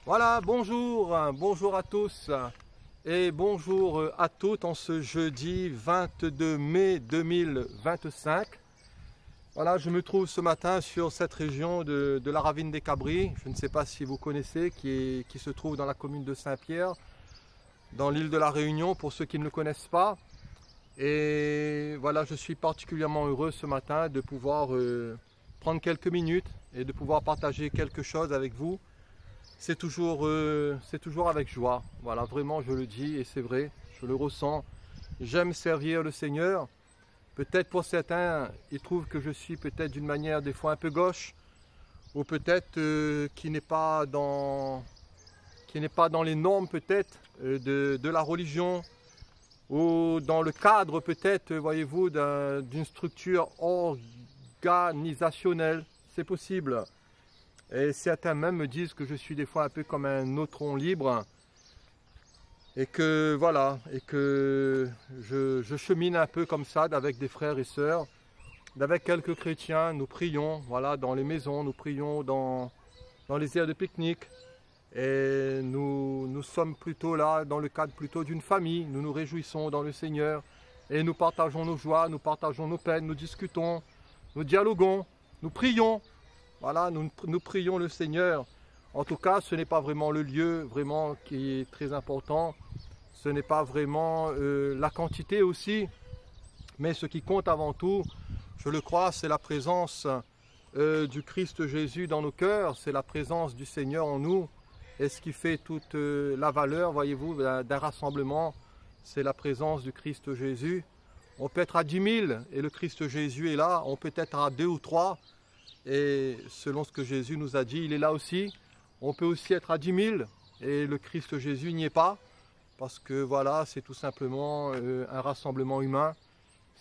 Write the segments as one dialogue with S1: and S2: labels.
S1: Voilà, bonjour, bonjour à tous et bonjour à toutes en ce jeudi 22 mai 2025. Voilà, je me trouve ce matin sur cette région de la ravine des Cabris. Je ne sais pas si vous connaissez, qui se trouve dans la commune de Saint-Pierre, dans l'île de la Réunion, pour ceux qui ne le connaissent pas. Et voilà, je suis particulièrement heureux ce matin de pouvoir prendre quelques minutes et de pouvoir partager quelque chose avec vous. C'est toujours avec joie, voilà, vraiment je le dis et c'est vrai, je le ressens. J'aime servir le Seigneur. Peut-être pour certains, ils trouvent que je suis peut-être d'une manière des fois un peu gauche, ou peut-être qui n'est pas dans les normes peut-être de la religion, ou dans le cadre peut-être, voyez-vous, d'une structure organisationnelle, c'est possible. Et certains même me disent que je suis des fois un peu comme un neutron libre et que voilà, et que je chemine un peu comme ça avec des frères et sœurs, avec quelques chrétiens. Nous prions, voilà, dans les maisons, nous prions dans les aires de pique-nique et nous sommes plutôt là dans le cadre plutôt d'une famille. Nous nous réjouissons dans le Seigneur et nous partageons nos joies, nous partageons nos peines, nous discutons, nous dialoguons, nous prions. Voilà, nous prions le Seigneur. En tout cas, ce n'est pas vraiment le lieu vraiment qui est très important. Ce n'est pas vraiment la quantité aussi. Mais ce qui compte avant tout, je le crois, c'est la présence du Christ Jésus dans nos cœurs. C'est la présence du Seigneur en nous. Et ce qui fait toute la valeur, voyez-vous, d'un rassemblement, c'est la présence du Christ Jésus. On peut être à 10 000 et le Christ Jésus est là. On peut être à 2 ou 3. Et selon ce que Jésus nous a dit, il est là aussi. On peut aussi être à 10 000 et le Christ Jésus n'y est pas. Parce que voilà, c'est tout simplement un rassemblement humain.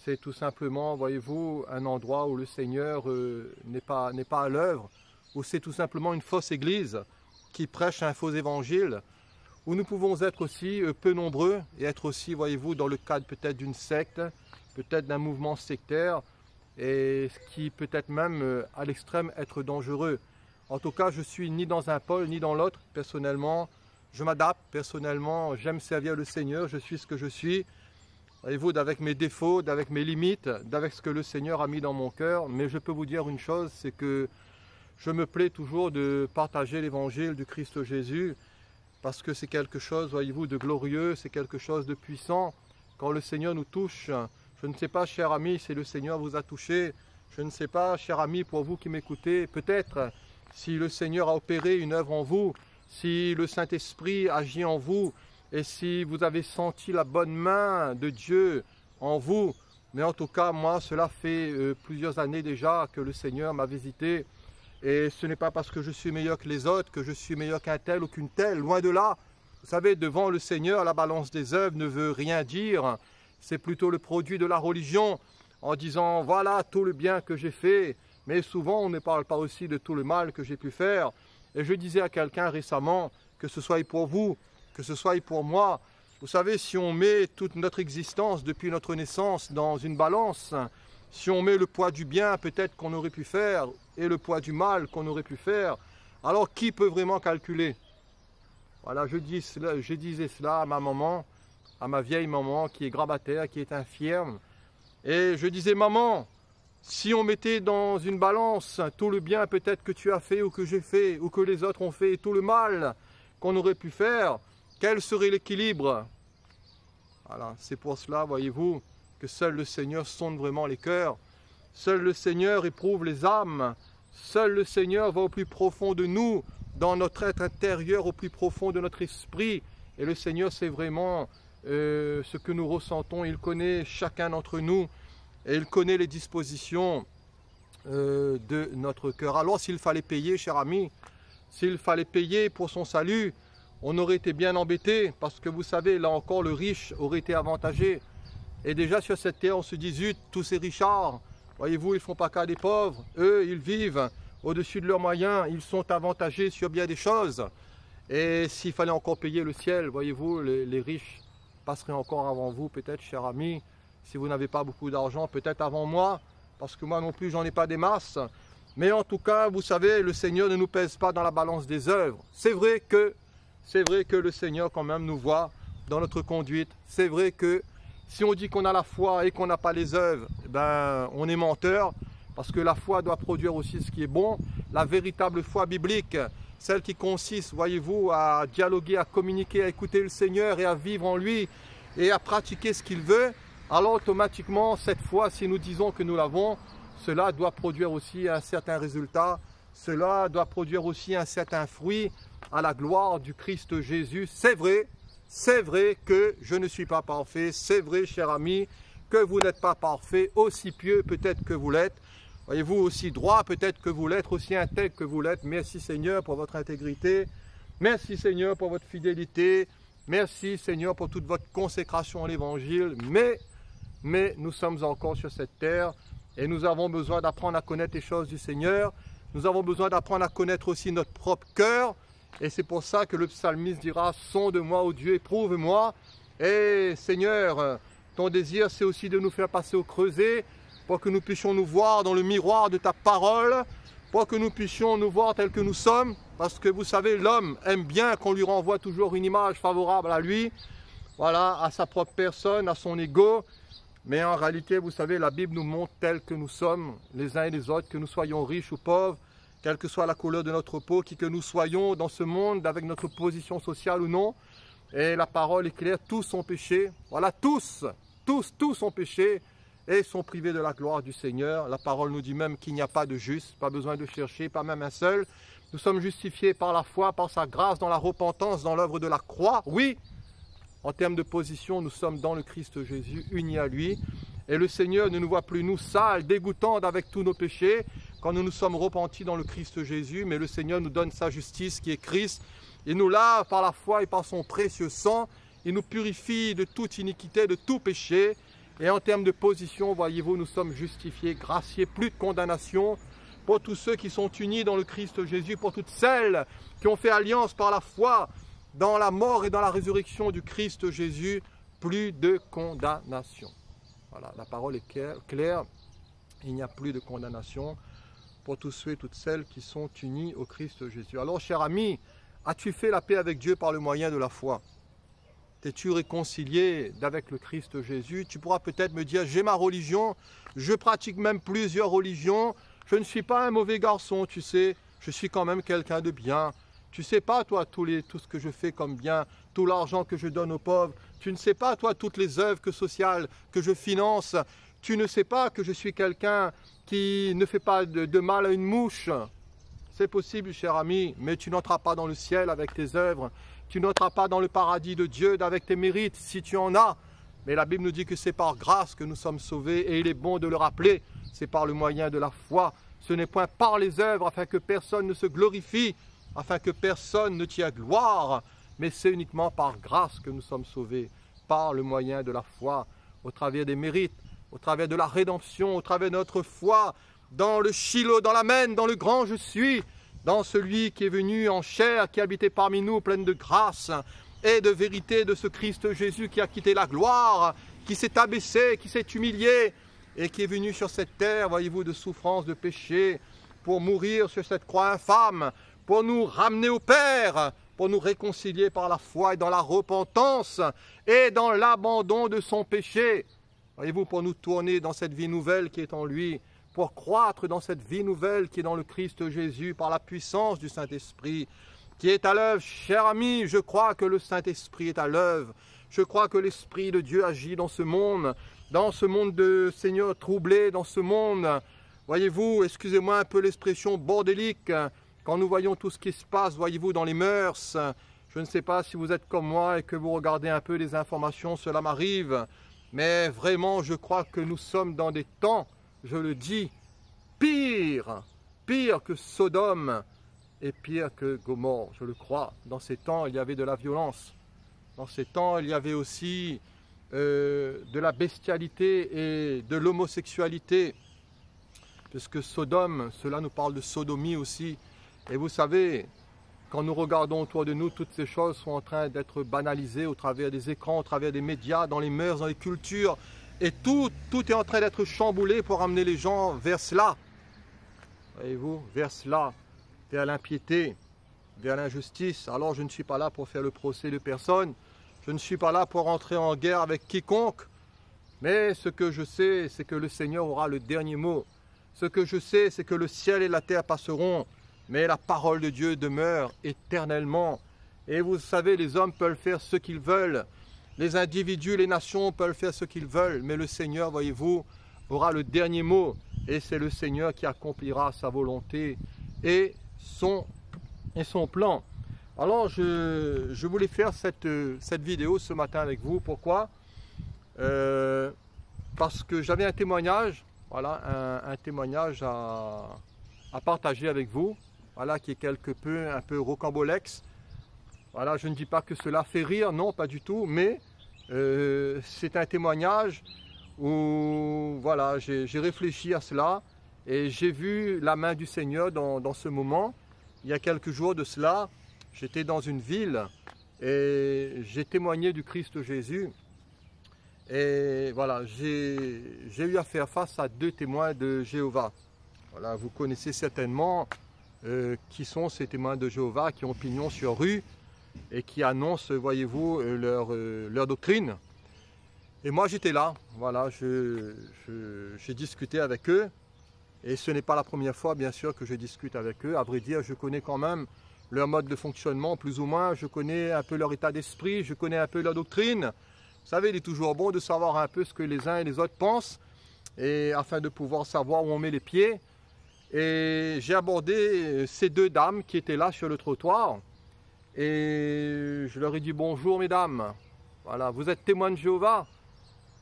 S1: C'est tout simplement, voyez-vous, un endroit où le Seigneur n'est pas à l'œuvre. Où c'est tout simplement une fausse église qui prêche un faux évangile. Où nous pouvons être aussi peu nombreux et être aussi, voyez-vous, dans le cadre peut-être d'une secte, peut-être d'un mouvement sectaire. Et ce qui peut être même à l'extrême être dangereux. En tout cas, je suis ni dans un pôle ni dans l'autre. Personnellement, je m'adapte. Personnellement, j'aime servir le Seigneur. Je suis ce que je suis. Voyez-vous, avec mes défauts, avec mes limites, avec ce que le Seigneur a mis dans mon cœur. Mais je peux vous dire une chose, c'est que je me plais toujours de partager l'évangile du Christ Jésus. Parce que c'est quelque chose, voyez-vous, de glorieux, c'est quelque chose de puissant. Quand le Seigneur nous touche, je ne sais pas, cher ami, si le Seigneur vous a touché. Je ne sais pas, cher ami, pour vous qui m'écoutez, peut-être si le Seigneur a opéré une œuvre en vous, si le Saint-Esprit agit en vous, et si vous avez senti la bonne main de Dieu en vous. Mais en tout cas, moi, cela fait plusieurs années déjà que le Seigneur m'a visité. Et ce n'est pas parce que je suis meilleur que les autres, que je suis meilleur qu'un tel ou qu'une telle, loin de là. Vous savez, devant le Seigneur, la balance des œuvres ne veut rien dire. C'est plutôt le produit de la religion, en disant voilà tout le bien que j'ai fait, mais souvent on ne parle pas aussi de tout le mal que j'ai pu faire. Et je disais à quelqu'un récemment, que ce soit pour vous, que ce soit pour moi, vous savez, si on met toute notre existence depuis notre naissance dans une balance, si on met le poids du bien peut-être qu'on aurait pu faire et le poids du mal qu'on aurait pu faire, alors qui peut vraiment calculer? Voilà, je disais cela à ma maman, à ma vieille maman qui est grabataire, qui est infirme. Et je disais, maman, si on mettait dans une balance tout le bien peut-être que tu as fait ou que j'ai fait ou que les autres ont fait et tout le mal qu'on aurait pu faire, quel serait l'équilibre? Voilà, c'est pour cela, voyez-vous, que seul le Seigneur sonde vraiment les cœurs. Seul le Seigneur éprouve les âmes. Seul le Seigneur va au plus profond de nous, dans notre être intérieur, au plus profond de notre esprit. Et le Seigneur, c'est vraiment ce que nous ressentons. Il connaît chacun d'entre nous et il connaît les dispositions de notre cœur. Alors s'il fallait payer, cher ami, s'il fallait payer pour son salut, on aurait été bien embêté parce que vous savez, là encore, le riche aurait été avantagé. Et déjà sur cette terre, on se dit, zut, tous ces richards, voyez-vous, ils ne font pas cas des pauvres. Eux, ils vivent au-dessus de leurs moyens, ils sont avantagés sur bien des choses. Et s'il fallait encore payer le ciel, voyez-vous, les riches passeraient encore avant vous, peut-être, cher ami, si vous n'avez pas beaucoup d'argent, peut-être avant moi, parce que moi non plus, j'en ai pas des masses. Mais en tout cas, vous savez, le Seigneur ne nous pèse pas dans la balance des œuvres. C'est vrai que le Seigneur quand même nous voit dans notre conduite. C'est vrai que si on dit qu'on a la foi et qu'on n'a pas les œuvres, ben, on est menteur, parce que la foi doit produire aussi ce qui est bon. La véritable foi biblique, celle qui consiste, voyez-vous, à dialoguer, à communiquer, à écouter le Seigneur et à vivre en lui et à pratiquer ce qu'il veut, alors automatiquement, cette foi, si nous disons que nous l'avons, cela doit produire aussi un certain résultat, cela doit produire aussi un certain fruit à la gloire du Christ Jésus. C'est vrai que je ne suis pas parfait, c'est vrai, cher ami, que vous n'êtes pas parfait, aussi pieux peut-être que vous l'êtes, voyez-vous, aussi droit peut-être que vous l'êtes, aussi intègre que vous l'êtes. Merci Seigneur pour votre intégrité, merci Seigneur pour votre fidélité, merci Seigneur pour toute votre consécration à l'Évangile, mais nous sommes encore sur cette terre, et nous avons besoin d'apprendre à connaître les choses du Seigneur. Nous avons besoin d'apprendre à connaître aussi notre propre cœur. Et c'est pour ça que le psalmiste dira « Sonde-moi, ô Dieu, éprouve-moi. » Et Seigneur, ton désir, c'est aussi de nous faire passer au creuset pour que nous puissions nous voir dans le miroir de ta parole, pour que nous puissions nous voir tels que nous sommes. Parce que vous savez, l'homme aime bien qu'on lui renvoie toujours une image favorable à lui, voilà, à sa propre personne, à son ego. Mais en réalité, vous savez, la Bible nous montre tels que nous sommes, les uns et les autres, que nous soyons riches ou pauvres, quelle que soit la couleur de notre peau, qui que nous soyons dans ce monde, avec notre position sociale ou non. Et la parole est claire, tous sont péchés. Voilà, tous sont péchés et sont privés de la gloire du Seigneur. La parole nous dit même qu'il n'y a pas de juste, pas besoin de chercher, pas même un seul. Nous sommes justifiés par la foi, par sa grâce, dans la repentance, dans l'œuvre de la croix. Oui, en termes de position, nous sommes dans le Christ Jésus, unis à lui. Et le Seigneur ne nous voit plus, nous, sales, dégoûtants avec tous nos péchés, quand nous nous sommes repentis dans le Christ Jésus. Mais le Seigneur nous donne sa justice qui est Christ. Il nous lave par la foi et par son précieux sang. Il nous purifie de toute iniquité, de tout péché. Et en termes de position, voyez-vous, nous sommes justifiés, graciés, plus de condamnation. Pour tous ceux qui sont unis dans le Christ Jésus, pour toutes celles qui ont fait alliance par la foi, dans la mort et dans la résurrection du Christ Jésus, plus de condamnation. Voilà, la parole est claire, il n'y a plus de condamnation pour tous ceux et toutes celles qui sont unis au Christ Jésus. Alors, cher ami, as-tu fait la paix avec Dieu par le moyen de la foi? T'es-tu réconcilié avec le Christ Jésus? Tu pourras peut-être me dire, j'ai ma religion, je pratique même plusieurs religions, je ne suis pas un mauvais garçon, tu sais, je suis quand même quelqu'un de bien. Tu ne sais pas, toi, tout ce que je fais comme bien, tout l'argent que je donne aux pauvres. Tu ne sais pas, toi, toutes les œuvres sociales que je finance. Tu ne sais pas que je suis quelqu'un qui ne fait pas de mal à une mouche. C'est possible, cher ami, mais tu n'entreras pas dans le ciel avec tes œuvres. Tu n'entreras pas dans le paradis de Dieu avec tes mérites, si tu en as. Mais la Bible nous dit que c'est par grâce que nous sommes sauvés, et il est bon de le rappeler. C'est par le moyen de la foi. Ce n'est point par les œuvres, afin que personne ne se glorifie, afin que personne ne tire gloire, mais c'est uniquement par grâce que nous sommes sauvés, par le moyen de la foi, au travers des mérites, au travers de la rédemption, au travers de notre foi, dans le Shiloh, dans l'Amen, dans le grand je suis, dans celui qui est venu en chair, qui habitait parmi nous, pleine de grâce et de vérité, de ce Christ Jésus qui a quitté la gloire, qui s'est abaissé, qui s'est humilié, et qui est venu sur cette terre, voyez-vous, de souffrance, de péché, pour mourir sur cette croix infâme, pour nous ramener au Père, pour nous réconcilier par la foi et dans la repentance et dans l'abandon de son péché. Voyez-vous, pour nous tourner dans cette vie nouvelle qui est en lui, pour croître dans cette vie nouvelle qui est dans le Christ Jésus par la puissance du Saint-Esprit qui est à l'œuvre. Cher ami, je crois que le Saint-Esprit est à l'œuvre. Je crois que l'Esprit de Dieu agit dans ce monde de Seigneur troublé, dans ce monde, voyez-vous, excusez-moi un peu l'expression bordélique, quand nous voyons tout ce qui se passe, voyez-vous, dans les mœurs. Je ne sais pas si vous êtes comme moi et que vous regardez un peu les informations, cela m'arrive. Mais vraiment, je crois que nous sommes dans des temps, je le dis, pire que Sodome et pire que Gomorrhe, je le crois. Dans ces temps, il y avait de la violence. Dans ces temps, il y avait aussi de la bestialité et de l'homosexualité. Puisque Sodome, cela nous parle de sodomie aussi. Et vous savez, quand nous regardons autour de nous, toutes ces choses sont en train d'être banalisées au travers des écrans, au travers des médias, dans les mœurs, dans les cultures. Et tout est en train d'être chamboulé pour amener les gens vers cela. voyez-vous, vers cela, vers l'impiété, vers l'injustice. Alors je ne suis pas là pour faire le procès de personne, je ne suis pas là pour entrer en guerre avec quiconque, mais ce que je sais, c'est que le Seigneur aura le dernier mot. Ce que je sais, c'est que le ciel et la terre passeront, mais la parole de Dieu demeure éternellement. Et vous savez, les hommes peuvent faire ce qu'ils veulent, les individus, les nations peuvent faire ce qu'ils veulent, mais le Seigneur, voyez-vous, aura le dernier mot, et c'est le Seigneur qui accomplira sa volonté et son plan. Alors, je voulais faire cette vidéo ce matin avec vous. Pourquoi? Parce que j'avais un témoignage, voilà, un témoignage à partager avec vous, voilà, qui est un peu rocambolex. Voilà, je ne dis pas que cela fait rire, non, pas du tout, mais c'est un témoignage où, voilà, j'ai réfléchi à cela et j'ai vu la main du Seigneur dans ce moment. Il y a quelques jours de cela, j'étais dans une ville et j'ai témoigné du Christ Jésus. Et voilà, j'ai eu à faire face à 2 témoins de Jéhovah. Voilà, vous connaissez certainement qui sont ces témoins de Jéhovah qui ont pignon sur rue et qui annoncent, voyez-vous, leur doctrine. Et moi j'étais là, voilà, j'ai discuté avec eux. Et ce n'est pas la première fois, bien sûr, que je discute avec eux. À vrai dire, je connais quand même leur mode de fonctionnement, plus ou moins. Je connais un peu leur état d'esprit, je connais un peu leur doctrine. Vous savez, il est toujours bon de savoir un peu ce que les uns et les autres pensent, et afin de pouvoir savoir où on met les pieds. Et j'ai abordé ces 2 dames qui étaient là sur le trottoir. Et je leur ai dit bonjour mesdames, voilà, vous êtes témoins de Jéhovah?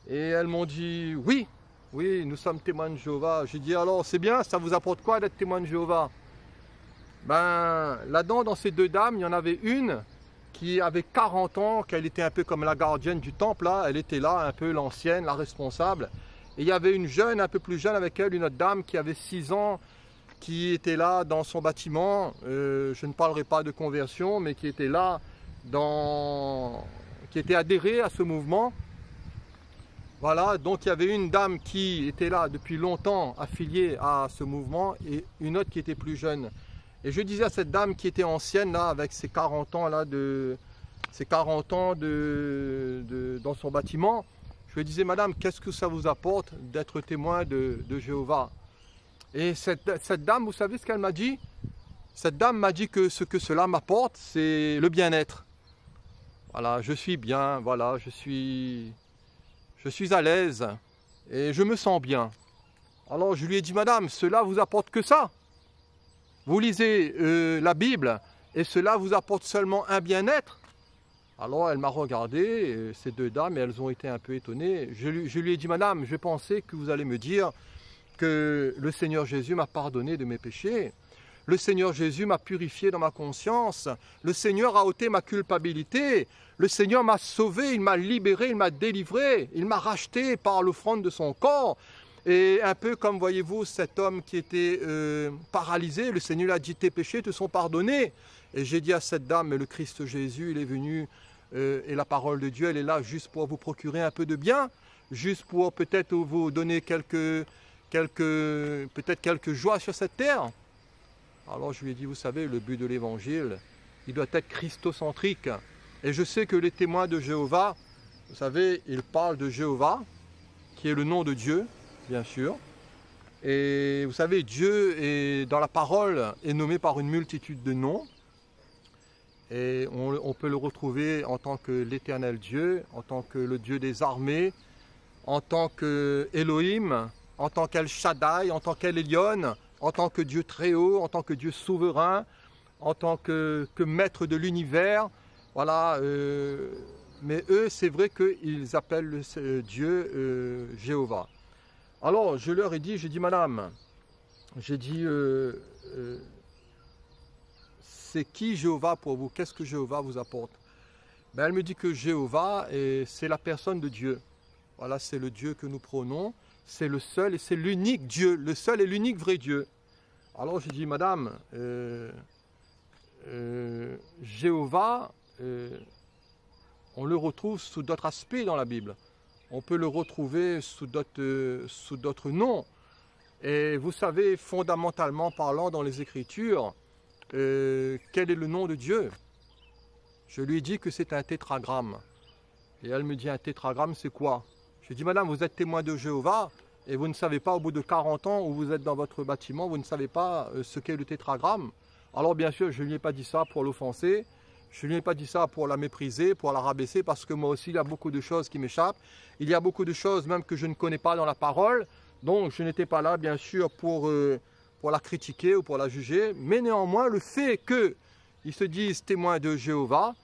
S1: Et elles m'ont dit oui, oui, nous sommes témoins de Jéhovah. J'ai dit alors c'est bien, ça vous apporte quoi d'être témoin de Jéhovah? Ben là-dedans, dans ces 2 dames, il y en avait une qui avait 40 ans, qu'elle était un peu comme la gardienne du temple, là, elle était là, un peu l'ancienne, la responsable. Et il y avait une jeune, un peu plus jeune avec elle, une autre dame qui avait 6 ans, qui était là dans son bâtiment, je ne parlerai pas de conversion, mais qui était là, qui était adhérée à ce mouvement. Voilà, donc il y avait une dame qui était là depuis longtemps, affiliée à ce mouvement, et une autre qui était plus jeune. Et je disais à cette dame qui était ancienne, là, avec ses 40 ans, là, dans son bâtiment, je lui disais, madame, qu'est-ce que ça vous apporte d'être témoin de Jéhovah? Et cette dame, vous savez ce qu'elle m'a dit? Cette dame m'a dit que ce que cela m'apporte, c'est le bien-être. Voilà, je suis bien, voilà, je suis à l'aise et je me sens bien. Alors je lui ai dit, madame, cela vous apporte que ça? Vous lisez la Bible et cela vous apporte seulement un bien-être? Alors elle m'a regardé, ces 2 dames, et elles ont été un peu étonnées. Je lui ai dit, madame, je pensais que vous allez me dire que le Seigneur Jésus m'a pardonné de mes péchés. Le Seigneur Jésus m'a purifié dans ma conscience. Le Seigneur a ôté ma culpabilité. Le Seigneur m'a sauvé, il m'a libéré, il m'a délivré. Il m'a racheté par l'offrande de son corps. Et un peu comme, voyez-vous, cet homme qui était paralysé, le Seigneur lui a dit, tes péchés te sont pardonnés. Et j'ai dit à cette dame, mais le Christ Jésus, il est venu, et la parole de Dieu, elle est là juste pour vous procurer un peu de bien, juste pour peut-être vous donner peut-être quelques joies sur cette terre. Alors je lui ai dit, vous savez, le but de l'évangile, il doit être christocentrique. Et je sais que les témoins de Jéhovah, vous savez, ils parlent de Jéhovah, qui est le nom de Dieu, bien sûr. Et vous savez, Dieu est, dans la parole est nommé par une multitude de noms. Et on peut le retrouver en tant que l'éternel Dieu, en tant que le Dieu des armées, en tant que Elohim, en tant qu'El Shaddai, en tant qu'El Elyon, en tant que Dieu très haut, en tant que Dieu souverain, en tant que maître de l'univers. Voilà, mais eux, c'est vrai qu'ils appellent Dieu Jéhovah. Alors, je leur ai dit, j'ai dit, madame, j'ai dit, c'est qui Jéhovah pour vous? Qu'est-ce que Jéhovah vous apporte? Ben, elle me dit que Jéhovah, c'est la personne de Dieu. Voilà, c'est le Dieu que nous prônons. C'est le seul et c'est l'unique Dieu, le seul et l'unique vrai Dieu. Alors j'ai dit, madame, Jéhovah, on le retrouve sous d'autres aspects dans la Bible. On peut le retrouver sous d'autres noms. Et vous savez, fondamentalement parlant dans les Écritures, quel est le nom de Dieu? Je lui ai dit que c'est un tétragramme. Et elle me dit, un tétragramme, c'est quoi? Je lui ai dit, madame, vous êtes témoin de Jéhovah et vous ne savez pas, au bout de 40 ans où vous êtes dans votre bâtiment, vous ne savez pas ce qu'est le tétragramme. Alors bien sûr, je ne lui ai pas dit ça pour l'offenser, je ne lui ai pas dit ça pour la mépriser, pour la rabaisser, parce que moi aussi, il y a beaucoup de choses qui m'échappent. Il y a beaucoup de choses même que je ne connais pas dans la parole. Donc je n'étais pas là, bien sûr, pour la critiquer ou pour la juger. Mais néanmoins, le fait qu'ils se disent témoins de Jéhovah,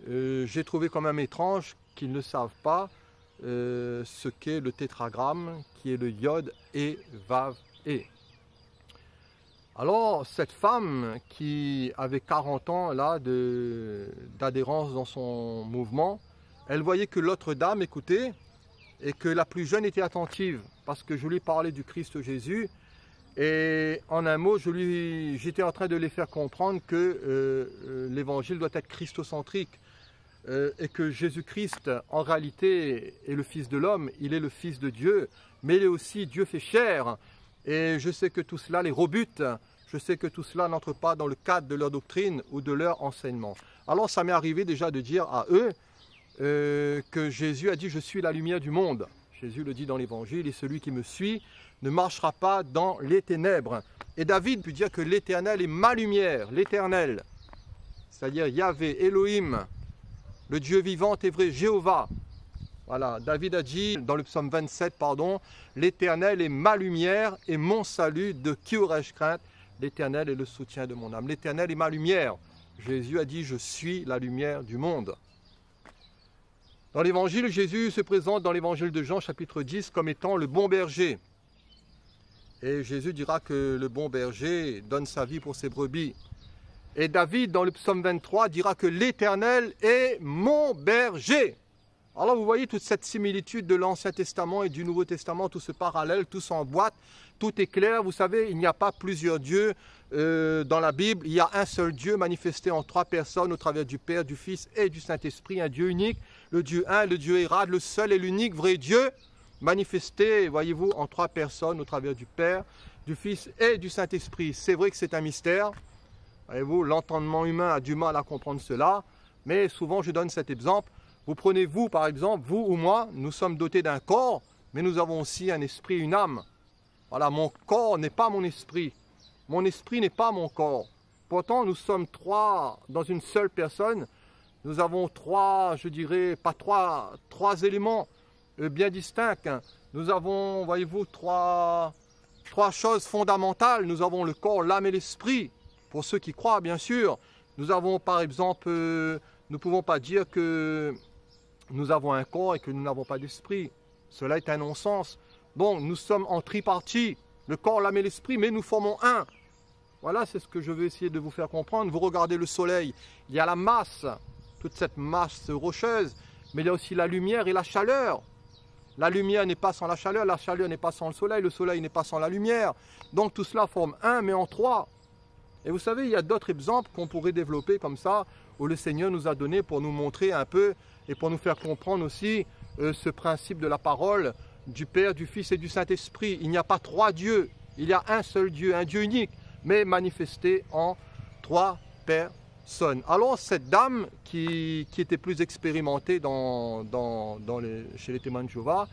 S1: j'ai trouvé quand même étrange qu'ils ne savent pas ce qu'est le tétragramme, qui est le Yod et Vav et. Alors, cette femme qui avait 40 ans là d'adhérence dans son mouvement, elle voyait que l'autre dame écoutait et que la plus jeune était attentive parce que je lui parlais du Christ Jésus et en un mot, j'étais en train de les faire comprendre que l'évangile doit être christocentrique et que Jésus-Christ en réalité est le Fils de l'homme, il est le Fils de Dieu, mais il est aussi Dieu fait chair. Et je sais que tout cela les rebute, je sais que tout cela n'entre pas dans le cadre de leur doctrine ou de leur enseignement. Alors ça m'est arrivé déjà de dire à eux que Jésus a dit « Je suis la lumière du monde ». Jésus le dit dans l'Évangile « Et celui qui me suit ne marchera pas dans les ténèbres ». Et David peut dire que l'Éternel est ma lumière, l'Éternel, c'est-à-dire Yahvé, Elohim, le Dieu vivant et vrai, Jéhovah. Voilà, David a dit dans le psaume 27, pardon, « L'Éternel est ma lumière et mon salut, de qui aurais-je crainte? L'Éternel est le soutien de mon âme. » L'Éternel est ma lumière. Jésus a dit « Je suis la lumière du monde ». Dans l'Évangile, Jésus se présente dans l'Évangile de Jean, chapitre 10, comme étant le bon berger. Et Jésus dira que le bon berger donne sa vie pour ses brebis. Et David, dans le psaume 23, dira que l'Éternel est mon berger. Alors vous voyez toute cette similitude de l'Ancien Testament et du Nouveau Testament, tout ce parallèle, tout s'emboîte, tout est clair. Vous savez, il n'y a pas plusieurs dieux dans la Bible. Il y a un seul Dieu manifesté en trois personnes au travers du Père, du Fils et du Saint-Esprit, un Dieu unique, le Dieu un, le Dieu érade, le seul et l'unique vrai Dieu, manifesté, voyez-vous, en trois personnes au travers du Père, du Fils et du Saint-Esprit. C'est vrai que c'est un mystère. Voyez-vous, l'entendement humain a du mal à comprendre cela, mais souvent je donne cet exemple. Vous prenez vous, par exemple, vous ou moi, nous sommes dotés d'un corps, mais nous avons aussi un esprit, une âme. Voilà, mon corps n'est pas mon esprit n'est pas mon corps. Pourtant, nous sommes trois dans une seule personne. Nous avons trois, je dirais, pas trois éléments bien distincts. Nous avons, voyez-vous, trois choses fondamentales. Nous avons le corps, l'âme et l'esprit. Pour ceux qui croient, bien sûr. Nous avons, par exemple, nous ne pouvons pas dire que nous avons un corps et que nous n'avons pas d'esprit. Cela est un non-sens. Donc, nous sommes en tripartie, le corps, l'âme et l'esprit, mais nous formons un. Voilà, c'est ce que je veux essayer de vous faire comprendre. Vous regardez le soleil, il y a la masse, toute cette masse rocheuse, mais il y a aussi la lumière et la chaleur. La lumière n'est pas sans la chaleur n'est pas sans le soleil n'est pas sans la lumière. Donc, tout cela forme un, mais en trois. Et vous savez, il y a d'autres exemples qu'on pourrait développer comme ça, où le Seigneur nous a donné pour nous montrer un peu et pour nous faire comprendre aussi ce principe de la parole du Père, du Fils et du Saint-Esprit. Il n'y a pas trois dieux, il y a un seul Dieu, un Dieu unique, mais manifesté en trois personnes. Alors cette dame qui était plus expérimentée chez les témoins de Jéhovah,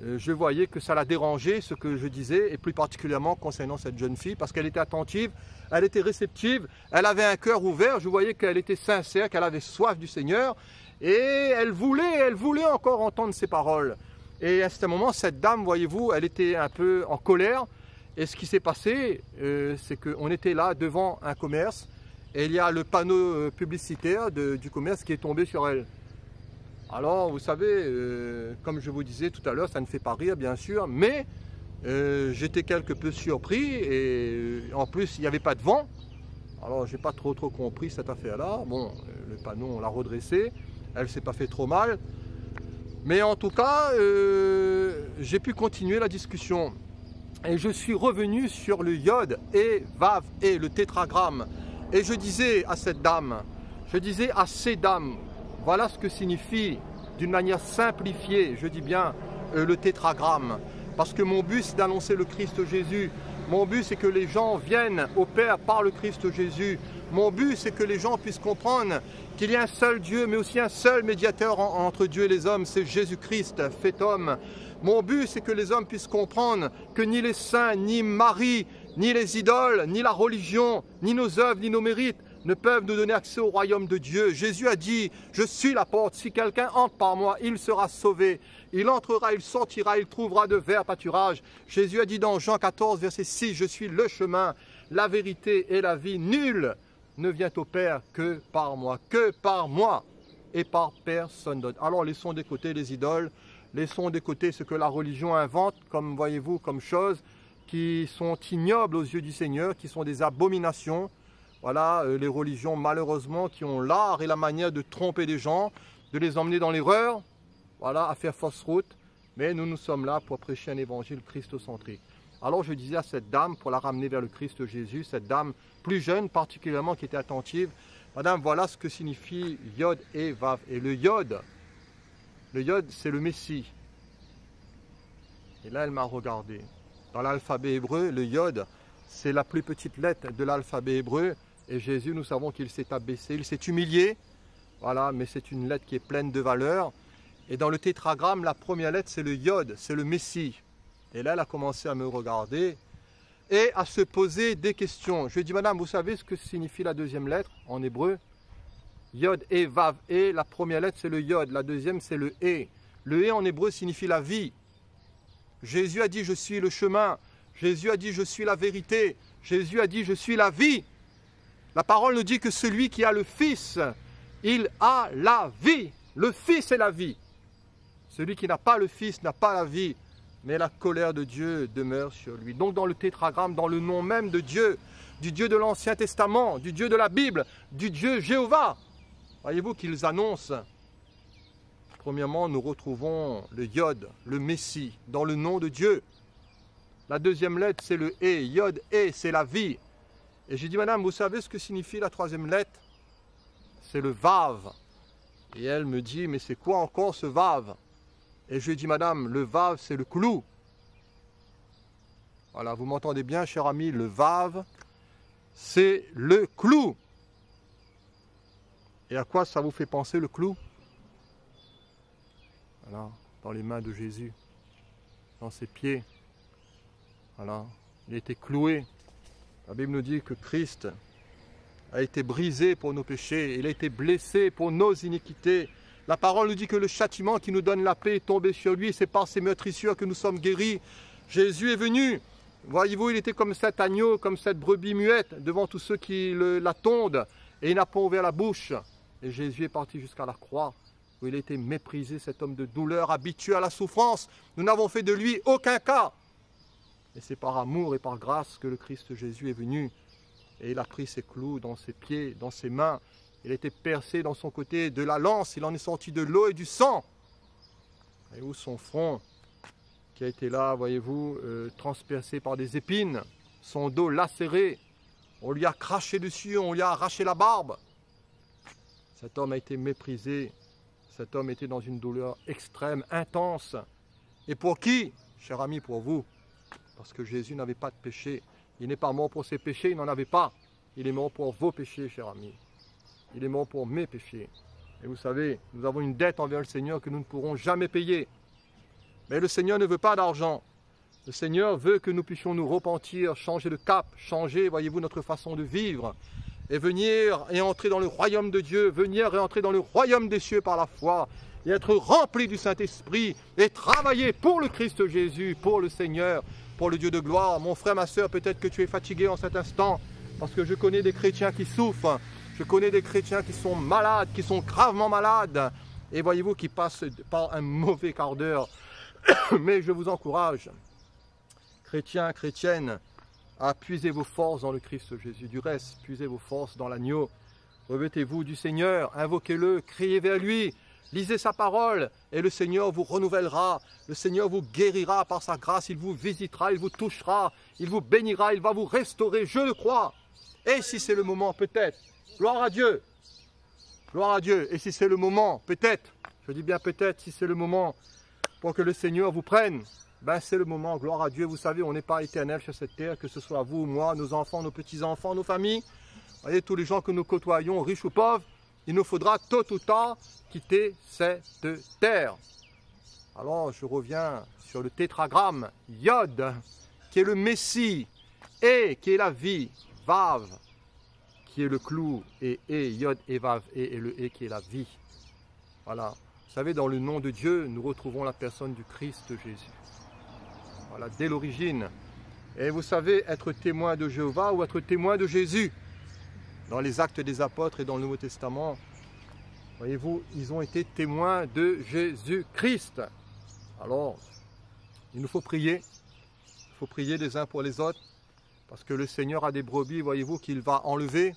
S1: je voyais que ça la dérangeait, ce que je disais, et plus particulièrement concernant cette jeune fille, parce qu'elle était attentive, elle était réceptive, elle avait un cœur ouvert, je voyais qu'elle était sincère, qu'elle avait soif du Seigneur, et elle voulait encore entendre ses paroles. Et à ce moment, cette dame, voyez-vous, elle était un peu en colère, et ce qui s'est passé, c'est qu'on était là devant un commerce, et il y a le panneau publicitaire du commerce qui est tombé sur elle. Alors, vous savez, comme je vous disais tout à l'heure, ça ne fait pas rire, bien sûr, mais j'étais quelque peu surpris et en plus, il n'y avait pas de vent. Alors, je n'ai pas trop compris cette affaire-là. Bon, le panneau, on l'a redressé, elle ne s'est pas fait trop mal. Mais en tout cas, j'ai pu continuer la discussion. Et je suis revenu sur le Yod et Vav et le tétragramme. Et je disais à cette dame, je disais à ces dames, voilà ce que signifie, d'une manière simplifiée, je dis bien, le tétragramme. Parce que mon but, c'est d'annoncer le Christ Jésus. Mon but, c'est que les gens viennent au Père par le Christ Jésus. Mon but, c'est que les gens puissent comprendre qu'il y a un seul Dieu, mais aussi un seul médiateur entre Dieu et les hommes, c'est Jésus-Christ, fait homme. Mon but, c'est que les hommes puissent comprendre que ni les saints, ni Marie, ni les idoles, ni la religion, ni nos œuvres, ni nos mérites ne peuvent nous donner accès au royaume de Dieu. Jésus a dit, je suis la porte, si quelqu'un entre par moi, il sera sauvé. Il entrera, il sortira, il trouvera de verts pâturages. Jésus a dit dans Jean 14, verset 6, je suis le chemin, la vérité et la vie. Nul ne vient au Père que par moi, et par personne d'autre. Alors laissons de côté les idoles, laissons de côté ce que la religion invente, comme voyez-vous, comme choses qui sont ignobles aux yeux du Seigneur, qui sont des abominations. Voilà, les religions malheureusement qui ont l'art et la manière de tromper des gens, de les emmener dans l'erreur, voilà, à faire fausse route. Mais nous sommes là pour prêcher un évangile christocentrique. Alors je disais à cette dame, pour la ramener vers le Christ Jésus, cette dame plus jeune particulièrement qui était attentive, madame, voilà ce que signifie Yod et Vav. Et le Yod c'est le Messie. Et là elle m'a regardé. Dans l'alphabet hébreu, le Yod, c'est la plus petite lettre de l'alphabet hébreu. Et Jésus, nous savons qu'il s'est abaissé, il s'est humilié. Voilà, mais c'est une lettre qui est pleine de valeur. Et dans le tétragramme, la première lettre, c'est le Yod, c'est le Messie. Et là, elle a commencé à me regarder et à se poser des questions. Je lui ai dit, madame, vous savez ce que signifie la deuxième lettre en hébreu? Yod et Vav et, la première lettre, c'est le Yod. La deuxième, c'est le E. Le E en hébreu signifie la vie. Jésus a dit, je suis le chemin. Jésus a dit, je suis la vérité. Jésus a dit, je suis la vie. La parole nous dit que celui qui a le Fils, il a la vie. Le Fils est la vie. Celui qui n'a pas le Fils n'a pas la vie, mais la colère de Dieu demeure sur lui. Donc dans le tétragramme, dans le nom même de Dieu, du Dieu de l'Ancien Testament, du Dieu de la Bible, du Dieu Jéhovah, voyez-vous qu'ils annoncent. Premièrement, nous retrouvons le Yod, le Messie, dans le nom de Dieu. La deuxième lettre, c'est le E. Yod, E, c'est la vie. Et j'ai dit, madame, vous savez ce que signifie la troisième lettre? C'est le Vav. Et elle me dit, mais c'est quoi encore ce Vav? Et je lui ai dit, madame, le Vav, c'est le clou. Voilà, vous m'entendez bien, cher ami, le Vav, c'est le clou. Et à quoi ça vous fait penser, le clou? Voilà, dans les mains de Jésus, dans ses pieds. Voilà, il a été cloué. La Bible nous dit que Christ a été brisé pour nos péchés, il a été blessé pour nos iniquités. La parole nous dit que le châtiment qui nous donne la paix est tombé sur lui, c'est par ses meurtrissures que nous sommes guéris. Jésus est venu, voyez-vous, il était comme cet agneau, comme cette brebis muette devant tous ceux qui la tondent, et il n'a pas ouvert la bouche. Et Jésus est parti jusqu'à la croix, où il a été méprisé, cet homme de douleur, habitué à la souffrance. Nous n'avons fait de lui aucun cas. Et c'est par amour et par grâce que le Christ Jésus est venu. Et il a pris ses clous dans ses pieds, dans ses mains. Il a été percé dans son côté de la lance. Il en est sorti de l'eau et du sang. Et où son front, qui a été là, voyez-vous, transpercé par des épines. Son dos lacéré. On lui a craché dessus, on lui a arraché la barbe. Cet homme a été méprisé. Cet homme était dans une douleur extrême, intense. Et pour qui? Cher ami, pour vous. Parce que Jésus n'avait pas de péché. Il n'est pas mort pour ses péchés, il n'en avait pas. Il est mort pour vos péchés, cher ami. Il est mort pour mes péchés. Et vous savez, nous avons une dette envers le Seigneur que nous ne pourrons jamais payer. Mais le Seigneur ne veut pas d'argent. Le Seigneur veut que nous puissions nous repentir, changer de cap, changer, voyez-vous, notre façon de vivre. Et venir et entrer dans le royaume de Dieu, venir et entrer dans le royaume des cieux par la foi. Et être rempli du Saint-Esprit et travailler pour le Christ Jésus, pour le Seigneur, pour le Dieu de gloire. Mon frère, ma soeur, peut-être que tu es fatigué en cet instant, parce que je connais des chrétiens qui souffrent, je connais des chrétiens qui sont malades, qui sont gravement malades, et voyez-vous, qui passent par un mauvais quart d'heure. Mais je vous encourage, chrétiens, chrétiennes, à puiser vos forces dans le Christ Jésus. Du reste, puisez vos forces dans l'agneau. Revêtez-vous du Seigneur, invoquez-le, criez vers lui. Lisez sa parole et le Seigneur vous renouvellera, le Seigneur vous guérira par sa grâce, il vous visitera, il vous touchera, il vous bénira, il va vous restaurer, je le crois. Et si c'est le moment, peut-être, gloire à Dieu, et si c'est le moment, peut-être, je dis bien peut-être, si c'est le moment pour que le Seigneur vous prenne, ben c'est le moment, gloire à Dieu. Vous savez, on n'est pas éternel sur cette terre, que ce soit vous, moi, nos enfants, nos petits-enfants, nos familles. Vous voyez, tous les gens que nous côtoyons, riches ou pauvres, il nous faudra tôt ou tard quitter cette terre. Alors, je reviens sur le tétragramme Yod, qui est le Messie, et qui est la vie, Vav, qui est le clou, et Yod, et Vav, et le et qui est la vie. Voilà. Vous savez, dans le nom de Dieu, nous retrouvons la personne du Christ Jésus. Voilà, dès l'origine. Et vous savez, être témoin de Jéhovah ou être témoin de Jésus, dans les Actes des Apôtres et dans le Nouveau Testament, voyez-vous, ils ont été témoins de Jésus-Christ. Alors, il nous faut prier. Il faut prier les uns pour les autres, parce que le Seigneur a des brebis, voyez-vous, qu'il va enlever.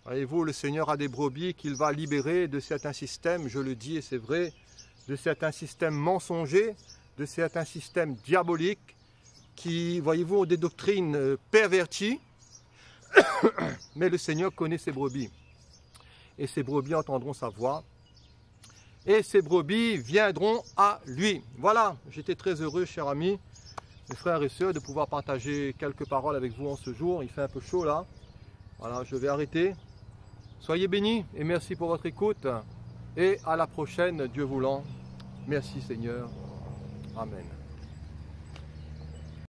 S1: Voyez-vous, le Seigneur a des brebis qu'il va libérer de certains systèmes, je le dis et c'est vrai, de certains systèmes mensongers, de certains systèmes diaboliques, qui, voyez-vous, ont des doctrines perverties. Mais le Seigneur connaît ses brebis. Et ses brebis entendront sa voix. Et ses brebis viendront à lui. Voilà, j'étais très heureux, chers amis, mes frères et sœurs, de pouvoir partager quelques paroles avec vous en ce jour. Il fait un peu chaud là. Voilà, je vais arrêter. Soyez bénis et merci pour votre écoute. Et à la prochaine, Dieu voulant. Merci Seigneur. Amen.